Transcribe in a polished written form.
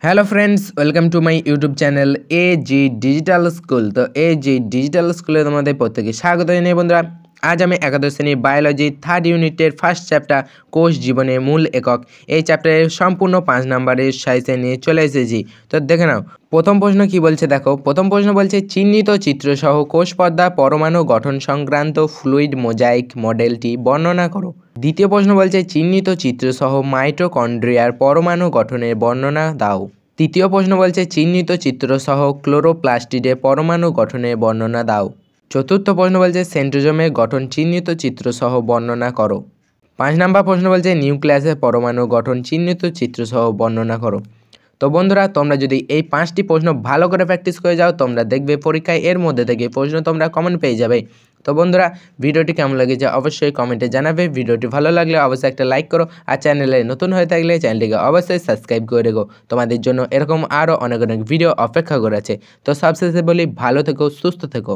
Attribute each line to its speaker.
Speaker 1: Hello friends welcome to my YouTube channel AG digital school. तो AG digital स्कूले तुम्हारे प्रत्येके स्वागत জানাই বন্ধুরা। आज আমি एकादश श्रेणी बायोलॉजी थार्ड यूनिटर फार्स्ट चैप्टार कोष जीवने मूल एकक এই চ্যাপ্টারের সম্পূর্ণ 5 নম্বরের সাইজে নিয়ে চলে এসেছি। তো দেখে নাও প্রথম প্রশ্ন কি বলছে, দেখো প্রথম প্রশ্ন বলছে চিহ্নিত চিত্রসহ কোষ পর্দা পরমাণু গঠন সংক্রান্ত ফ্লুইড মোজাইক মডেলটি বর্ণনা করো। দ্বিতীয় প্রশ্ন বলছে চিহ্নিত চিত্রসহ মাইটোকন্ড্রিয়ার পরমাণু গঠনের বর্ণনা দাও। তৃতীয় প্রশ্ন বলছে চিহ্নিত চিত্রসহ ক্লোরোপ্লাস্টিডের পরমাণু গঠনের বর্ণনা দাও। চতুর্থ প্রশ্ন বলছে সেন্ট্রোজোমের গঠন চিহ্নিত চিত্রসহ বর্ণনা করো। 5 নম্বর প্রশ্ন বলছে নিউক্লিয়াসের পরমাণু গঠন চিহ্নিত চিত্রসহ বর্ণনা করো। তো বন্ধুরা তোমরা যদি এই 5টি প্রশ্ন ভালো করে প্র্যাকটিস করে যাও তোমরা দেখবে পরীক্ষায় এর মধ্যে থেকে প্রশ্ন তোমরা কমন পেয়ে যাবে। তো বন্ধুরা ভিডিওটি কেমন লেগেছে অবশ্যই কমেন্টে জানাবে। ভিডিওটি ভালো লাগলে অবশ্যই একটা লাইক করো, আর চ্যানেলে নতুন হয়ে থাকলে চ্যানেলটিকে অবশ্যই সাবস্ক্রাইব করে রেখো। তোমাদের জন্য এরকম আরও অনেক অনেক ভিডিও অপেক্ষা করে আছে। তো সবশেষে বলি ভালো থেকো, সুস্থ থেকো।